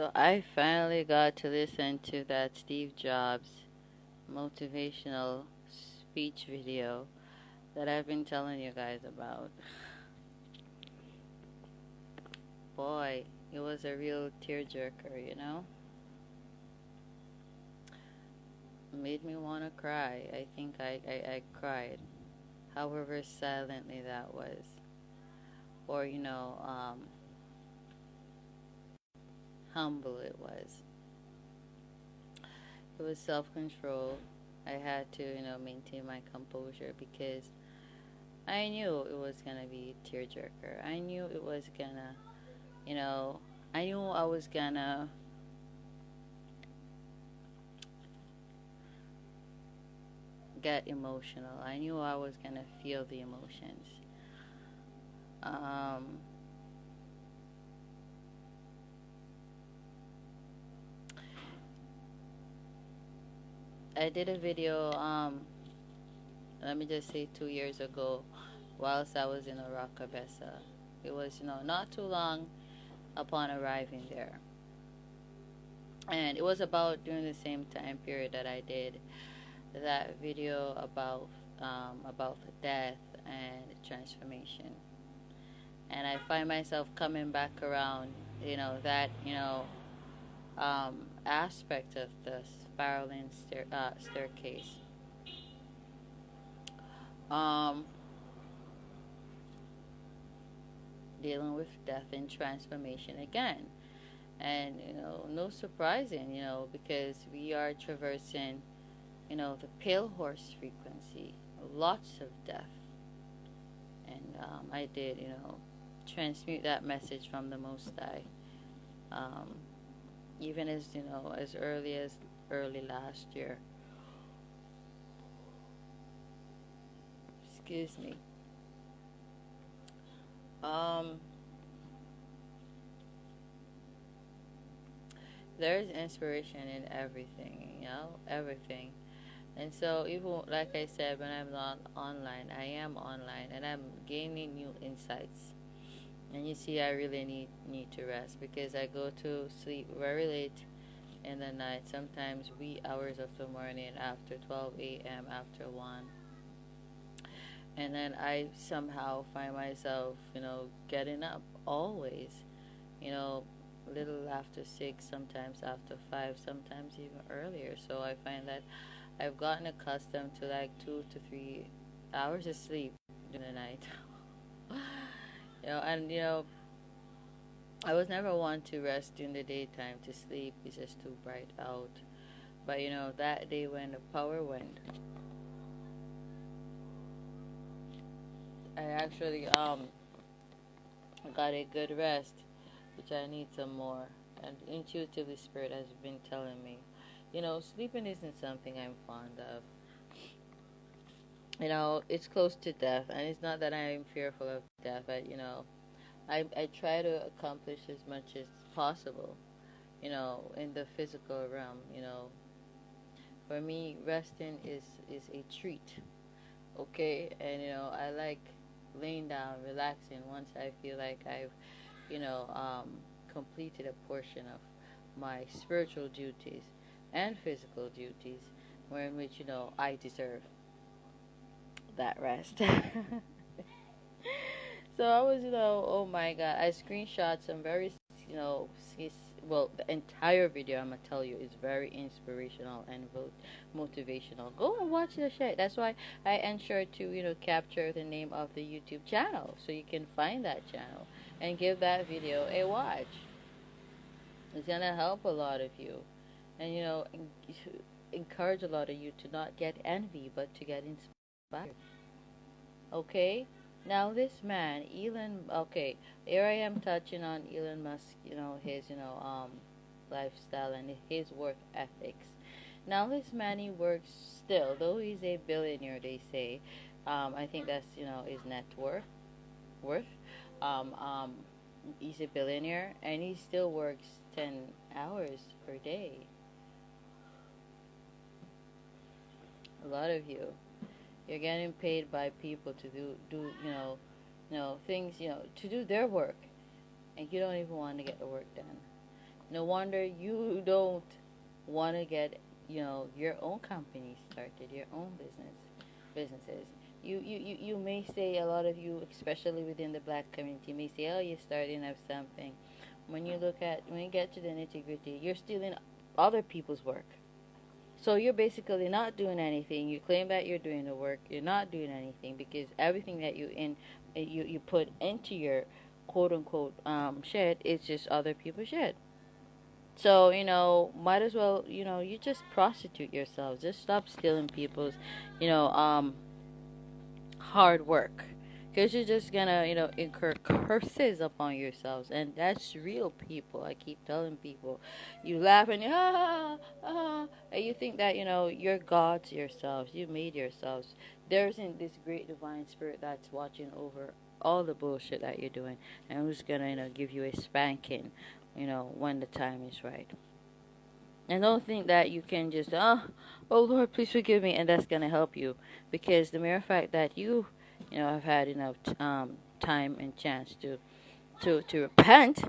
So I finally got to listen to that Steve Jobs motivational speech video that I've been telling you guys about. Boy, it was a real tearjerker, you know? Made me want to cry. I think I cried. However silently that was. Or, humble it was. It was self-control. I had to, maintain my composure because I knew it was gonna be a tearjerker. I knew it was gonna, you know, I knew I was gonna get emotional. I knew I was gonna feel the emotions. Um, I did a video, let me just say 2 years ago, whilst I was in Arakabessa. It was, not too long upon arriving there. And it was about during the same time period that I did that video about death and transformation. And I find myself coming back around, that, aspect of the spiraling staircase. Um, Dealing with death and transformation again. And, no surprising, because we are traversing, the pale horse frequency, lots of death. And I did, transmute that message from the Most High. Even as early as early last year. Excuse me. There's inspiration in everything, everything. And so even like I said, when I'm not online, I am online and I'm gaining new insights. And you see, I really need to rest because I go to sleep very late in the night, sometimes wee hours of the morning after 12 a.m., after 1. And then I somehow find myself, getting up always, a little after 6, sometimes after 5, sometimes even earlier. So I find that I've gotten accustomed to like 2 to 3 hours of sleep during the night. I was never one to rest during the daytime. To sleep is just too bright out. But that day when the power went, I actually got a good rest, which I need some more. And intuitively, Spirit has been telling me, sleeping isn't something I'm fond of. It's close to death, and it's not that I'm fearful of death, but I try to accomplish as much as possible, in the physical realm. For me, resting is a treat, okay? And I like laying down, relaxing once I feel like I've, completed a portion of my spiritual duties and physical duties, where in which I deserve that rest. So I was, oh my God, I screenshot some very, the entire video I'm gonna tell you is very inspirational and motivational. Go and watch the shit. That's why I ensure to, capture the name of the YouTube channel so you can find that channel and give that video a watch. It's gonna help a lot of you, and encourage a lot of you to not get envy, but to get inspired. Okay. Now this man, Elon. Okay, here I am touching on Elon Musk. His lifestyle and his work ethics. Now this man, he works still, though he's a billionaire. They say. I think that's his net worth. Worth. Um, um, he's a billionaire and he still works 10 hours per day. A lot of you. You're getting paid by people to do things, to do their work, and you don't even want to get the work done. No wonder you don't want to get, your own company started, your own businesses. You may say, a lot of you, especially within the black community, may say, oh, you're starting up something. When you get to the nitty gritty, you're stealing other people's work. So you're basically not doing anything. You claim that you're doing the work. You're not doing anything, because everything that you put into your quote unquote shed is just other people's shed. So, might as well, you just prostitute yourself. Just stop stealing people's, you know, um, hard work. Because you're just gonna, incur curses upon yourselves. And that's real, people. I keep telling people. You laugh and, and you think that, you're gods yourselves. You made yourselves. There isn't this great divine spirit that's watching over all the bullshit that you're doing. And who's gonna, give you a spanking, when the time is right. And don't think that you can just, oh Lord, please forgive me, and that's gonna help you, because the mere fact that you have had enough time and chance to repent,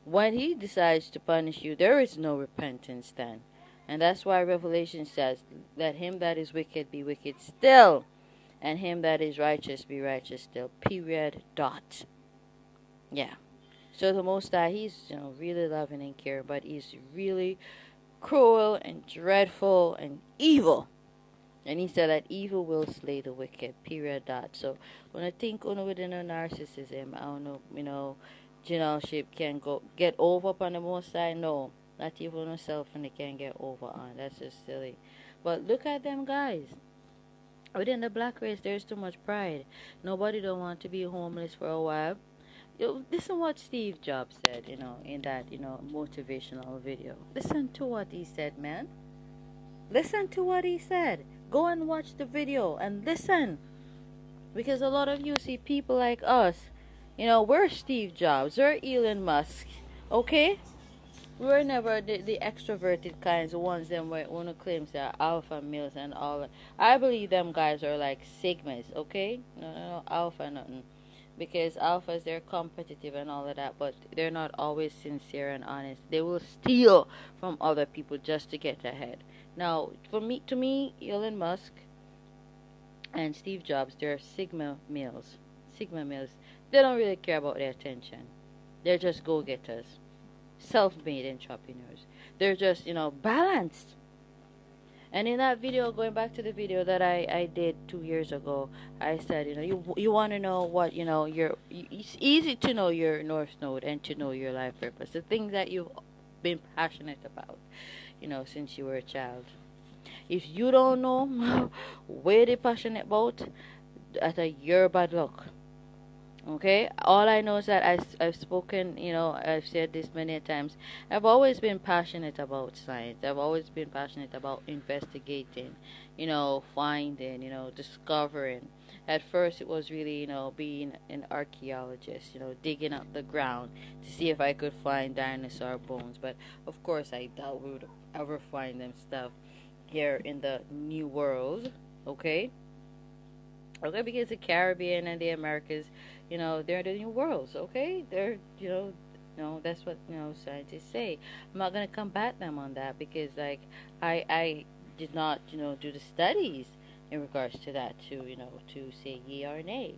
when He decides to punish you, there is no repentance then, and that's why Revelation says, "Let him that is wicked be wicked still, and him that is righteous be righteous still." Period. Dot. Yeah. So the Most High, He's really loving and caring, but He's really cruel and dreadful and evil. And He said that evil will slay the wicked. Period. Dot. So when I think within a narcissism, I don't know, generalship can go get over upon the Most High. No, not even myself, and they can get over on. That's just silly. But look at them guys. Within the black race, there's too much pride. Nobody don't want to be homeless for a while. Listen what Steve Jobs said, in that, motivational video. Listen to what he said, man. Listen to what he said. Go and watch the video and listen. Because a lot of you see people like us, we're Steve Jobs, we're Elon Musk, okay? We're never the extroverted kinds, the ones that want to claim they're alpha males and all that. I believe them guys are like sigmas, okay? No, alpha nothing. Because alphas, they're competitive and all of that, but they're not always sincere and honest. They will steal from other people just to get ahead. Now, to me, Elon Musk and Steve Jobs, they're sigma males. Sigma males. They don't really care about their attention. They're just go-getters, self-made entrepreneurs. They're just, balanced. And in that video, going back to the video that I did 2 years ago, I said, you want to know what, it's easy to know your North Node and to know your life purpose. The things that you've been passionate about, since you were a child. If you don't know where they're passionate about, you're bad luck. Okay, all I know is that I've spoken, I've said this many times. I've always been passionate about science. I've always been passionate about investigating, finding, discovering. At first, it was really, being an archaeologist, digging up the ground to see if I could find dinosaur bones. But of course, I doubt we would ever find them stuff here in the New World. Okay. Okay, because the Caribbean and the Americas, they're the new worlds, okay? They're, no, that's what, scientists say. I'm not going to combat them on that because, like, I did not, do the studies in regards to that to say yea or nay.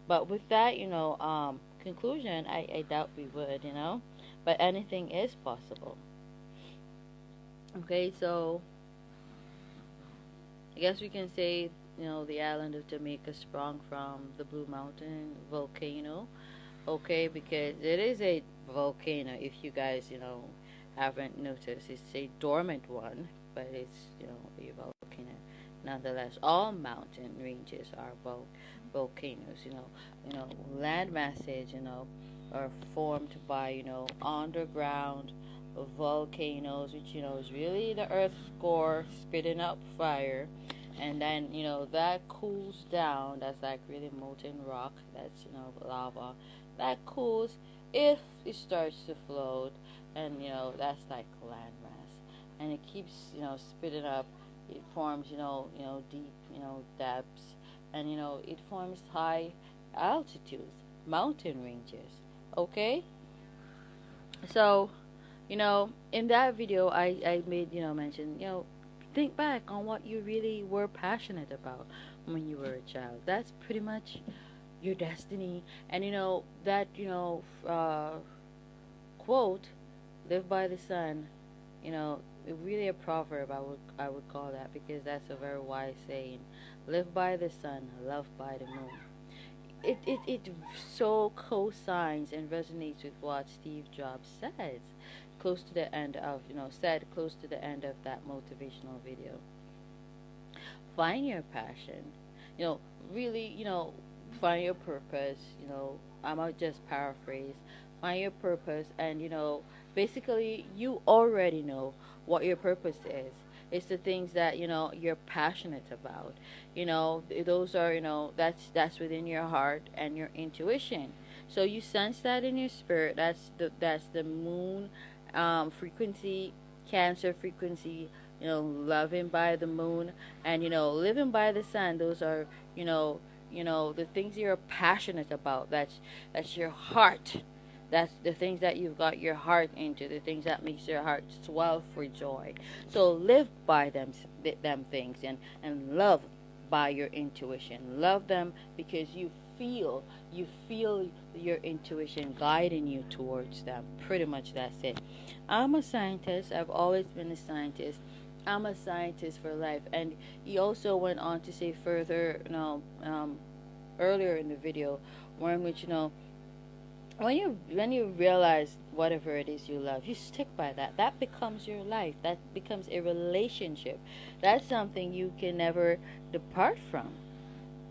But with that, conclusion, I doubt we would, but anything is possible. Okay, so I guess we can say the island of Jamaica sprung from the Blue Mountain volcano. Okay, because it is a volcano. If you guys, haven't noticed, it's a dormant one, but it's, a volcano. Nonetheless, all mountain ranges are volcanoes. Land masses, are formed by, underground volcanoes, which, is really the Earth's core spitting up fire. And then, that cools down. That's like really molten rock. That's, lava. That cools if it starts to float. And, that's like landmass. And it keeps, spitting up. It forms, deep, depths. And, it forms high altitudes, mountain ranges. Okay? So, In that video, I made, mention, think back on what you really were passionate about when you were a child. That's pretty much your destiny. And, that, quote, live by the sun, really a proverb, I would call that, because that's a very wise saying. Live by the sun, love by the moon. It so co-signs and resonates with what Steve Jobs said close to the end of that motivational video. Find your passion, you know really, find your purpose. I might just paraphrase. Find your purpose, and basically you already know what your purpose is. It's the things that you're passionate about. Those are, that's within your heart and your intuition. So you sense that in your spirit. That's the moon frequency, Cancer frequency, loving by the moon, and living by the sun. Those are, the things you're passionate about. That's your heart. That's the things that you've got your heart into, the things that makes your heart swell for joy. So live by them things, and love by your intuition. Love them because you feel your intuition guiding you towards them. Pretty much that's it. I'm a scientist. I've always been a scientist. I'm a scientist for life. And he also went on to say further, earlier in the video, where in which, when you realize whatever it is you love, you stick by that. That becomes your life. That becomes a relationship. That's something you can never depart from.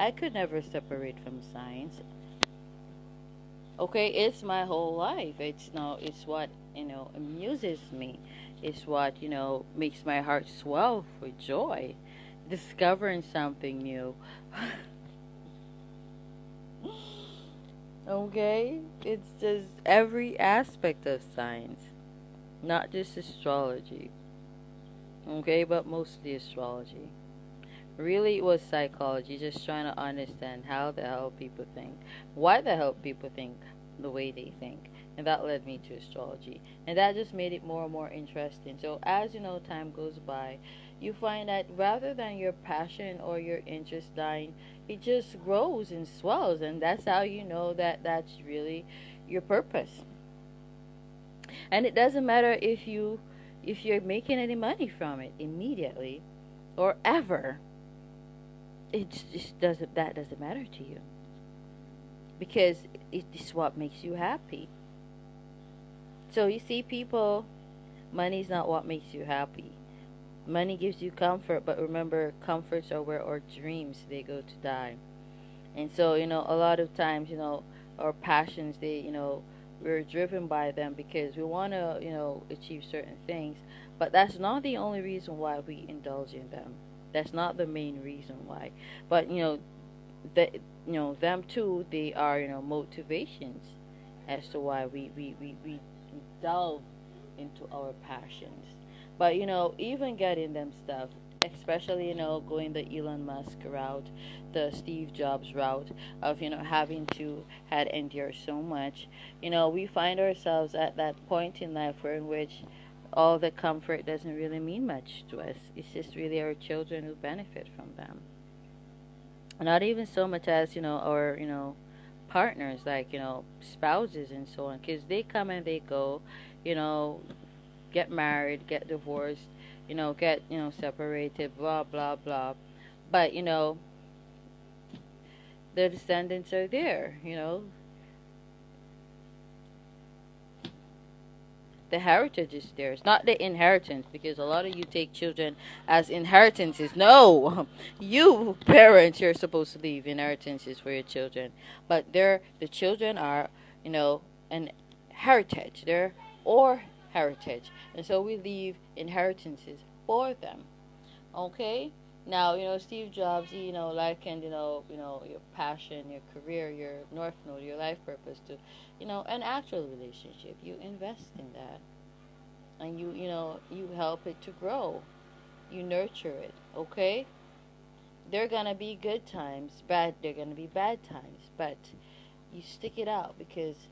I could never separate from science. Okay, it's my whole life. It's what amuses me. It's what makes my heart swell for joy, discovering something new. Okay, it's just every aspect of science, not just astrology. Okay, but mostly astrology. Really, it was psychology, just trying to understand how the hell people think, why the hell people think the way they think, and that led me to astrology, and that just made it more and more interesting. So as time goes by, you find that rather than your passion or your interest dying, it just grows and swells, and that's how you know that that's really your purpose. And it doesn't matter if you're making any money from it immediately or ever. It just doesn't matter to you, because it's what makes you happy. So you see, people, money's not what makes you happy. Money gives you comfort, but remember, comforts are where our dreams they go to die. And so a lot of times, our passions, we're driven by them because we want to achieve certain things, but that's not the only reason why we indulge in them. That's not the main reason why. But them too, they are motivations as to why we delve into our passions. But even getting them stuff, especially going the Elon Musk route, the Steve Jobs route of having to had endure so much, we find ourselves at that point in life where in which all the comfort doesn't really mean much to us. It's just really our children who benefit from them. Not even so much as our partners, like spouses and so on, because they come and they go, you know get married, get divorced, get separated, blah blah blah. But the descendants are there. The heritage is there. It's not the inheritance, because a lot of you take children as inheritances. No, you parents, you're supposed to leave inheritances for your children, but the children are an heritage. They're or heritage, and so we leave inheritances for them. Okay. Now, Steve Jobs, likened, your passion, your career, your North Node, your life purpose to, an actual relationship. You invest in that. And you help it to grow. You nurture it, okay? There are going to be good times, there are going to be bad times, but you stick it out because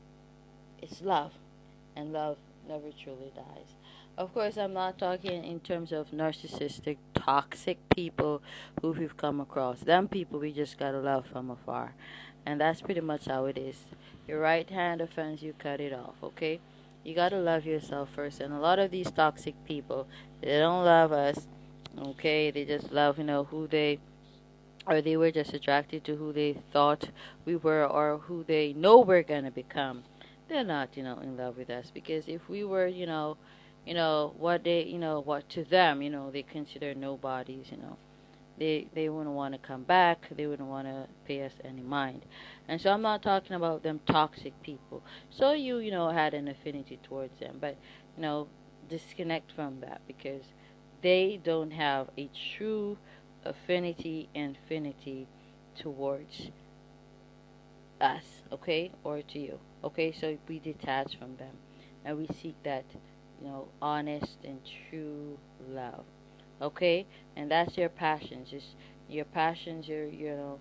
it's love. And love never truly dies. Of course, I'm not talking in terms of narcissistic, toxic people who we've come across. Them people we just gotta love from afar. And that's pretty much how it is. Your right hand offends you, cut it off, okay? You gotta love yourself first. And a lot of these toxic people, they don't love us, okay? They just love, who they, or they were just attracted to who they thought we were or who they know we're gonna become. They're not, in love with us, because if we were, what they, what to them, they consider nobodies, they wouldn't want to come back. They wouldn't want to pay us any mind. And so I'm not talking about them toxic people. So you had an affinity towards them, but you know, disconnect from that, because they don't have a true infinity towards us, okay, or to you, okay. So we detach from them, and we seek that, honest and true love, okay. And that's your passions, just your passions, your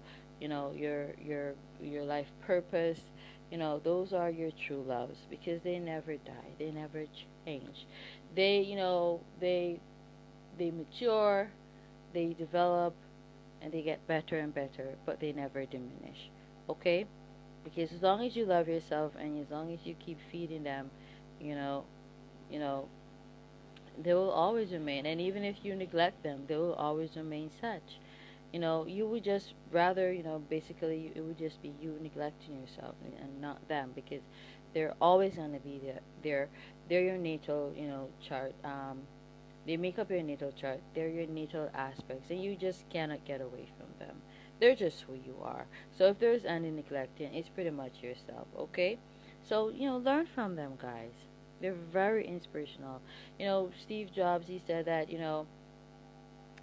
life purpose. Those are your true loves, because they never die, they never change. They you know they mature, they develop, and they get better and better, but they never diminish, okay. Because as long as you love yourself, and as long as you keep feeding them, you know you know they will always remain. And even if you neglect them, they will always remain such. You would just rather, basically it would just be you neglecting yourself, and not them, because they're always going to be there. They're your natal, chart. They make up your natal chart. They're your natal aspects, and you just cannot get away from them. They're just who you are. So if there's any neglecting, it's pretty much yourself, okay? So, learn from them, guys. They're very inspirational. Steve Jobs, he said that,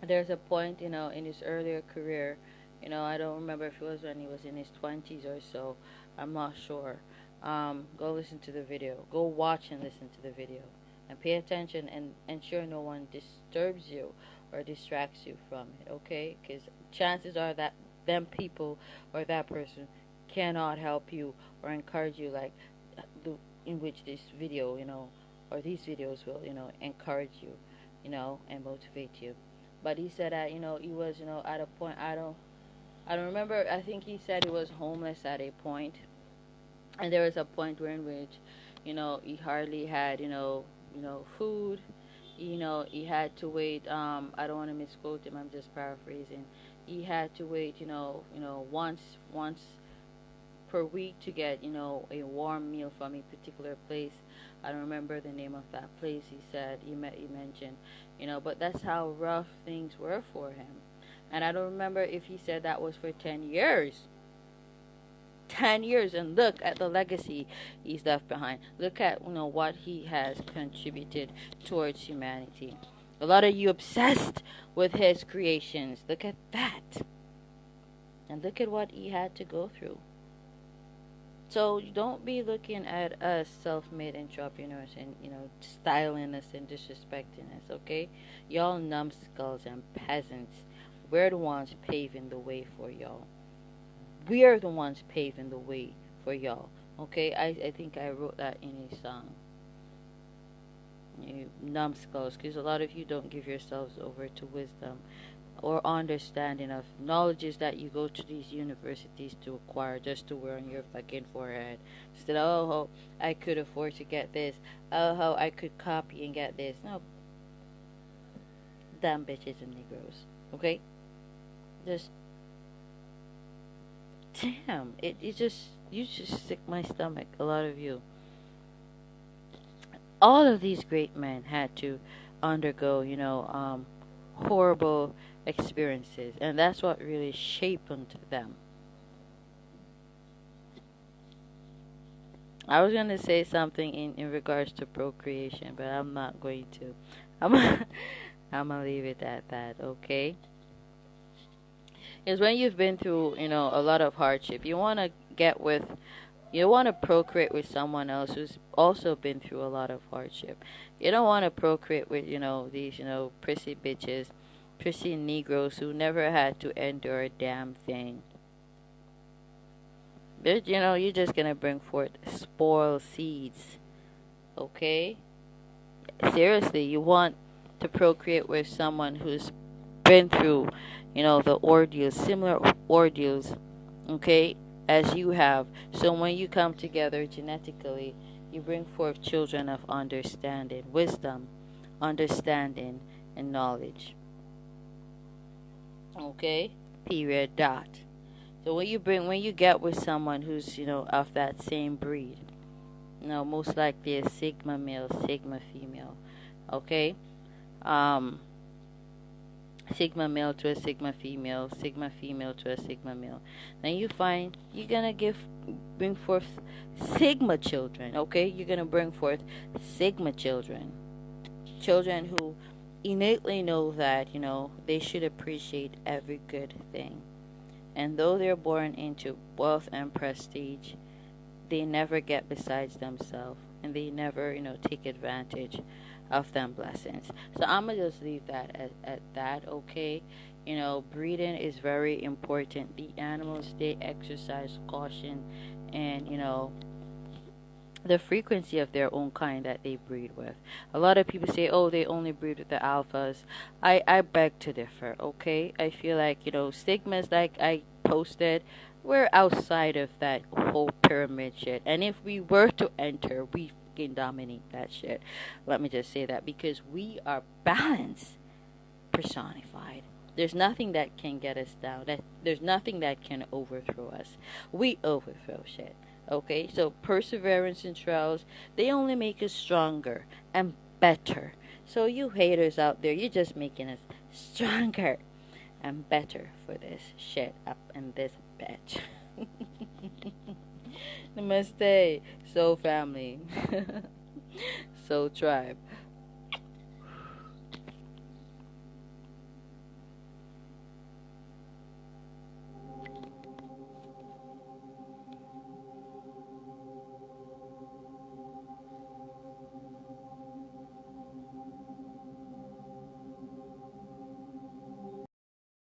there's a point, in his earlier career, I don't remember if it was when he was in his 20s or so. I'm not sure. Go listen to the video. Go watch and listen to the video. And pay attention, and ensure no one disturbs you or distracts you from it, okay? Because chances are that them people or that person cannot help you or encourage you like the in which this video, or these videos will, encourage you, and motivate you. But he said that, he was, at a point, I don't remember. I think he said he was homeless at a point, and there was a point where in which, he hardly had, food. He had to wait. I don't want to misquote him. I'm just paraphrasing. He had to wait, once per week to get, a warm meal from a particular place. I don't remember the name of that place. He said he mentioned, but that's how rough things were for him. And I don't remember if he said that was for 10 years. 10 years, and look at the legacy he's left behind. Look at what he has contributed towards humanity. A lot of you obsessed with his creations. Look at that, and look at what he had to go through. So don't be looking at us self-made entrepreneurs and styling us and disrespecting us, okay? Y'all numbskulls and peasants, we're the ones paving the way for y'all. We are the ones paving the way for y'all. Okay, I think I wrote that in a song. You numbskulls, because a lot of you don't give yourselves over to wisdom or understanding of knowledges that you go to these universities to acquire just to wear on your fucking forehead. Instead of, oh, I could afford to get this. Oh, how I could copy and get this. No, damn bitches and Negroes. Okay, just damn, you just sick my stomach, a lot of you. All of these great men had to undergo, horrible experiences, and that's what really shaped them. I was going to say something in regards to procreation, but I'm not going to. I'm I'm gonna leave it at that, okay? Is when you've been through, a lot of hardship, you want to procreate with someone else who's also been through a lot of hardship. You don't want to procreate with, these, prissy bitches, prissy Negroes who never had to endure a damn thing. But, you're just going to bring forth spoiled seeds, okay? seriously, you want to procreate with someone who's been through, the ordeals, similar ordeals, okay, as you have. So when you come together genetically, you bring forth children of understanding, wisdom, understanding, and knowledge. Okay? Period. Dot. So when you get with someone who's, of that same breed, most likely a Sigma male, Sigma female. Okay? Um, Sigma male to a Sigma female to a Sigma male. Then you find you're gonna bring forth Sigma children. Okay? You're gonna bring forth Sigma children. Children who innately know that, they should appreciate every good thing. And though they're born into wealth and prestige, they never get besides themselves, and they never, take advantage of them blessings. So I'm gonna just leave that at that, okay? Breeding is very important. The animals, they exercise caution and, the frequency of their own kind that they breed with. A lot of people say, oh, they only breed with the alphas. I beg to differ, okay? I feel like, stigmas, like I posted, we're outside of that whole pyramid shit. And if we were to enter, we can dominate that shit. Let me just say that, because we are balance personified. There's nothing that can get us down. There's nothing that can overthrow us. We overthrow shit. Okay, so perseverance and trials, they only make us stronger and better. So you haters out there, you're just making us stronger and better for this shit up in this bitch. Namaste. So family. So tribe.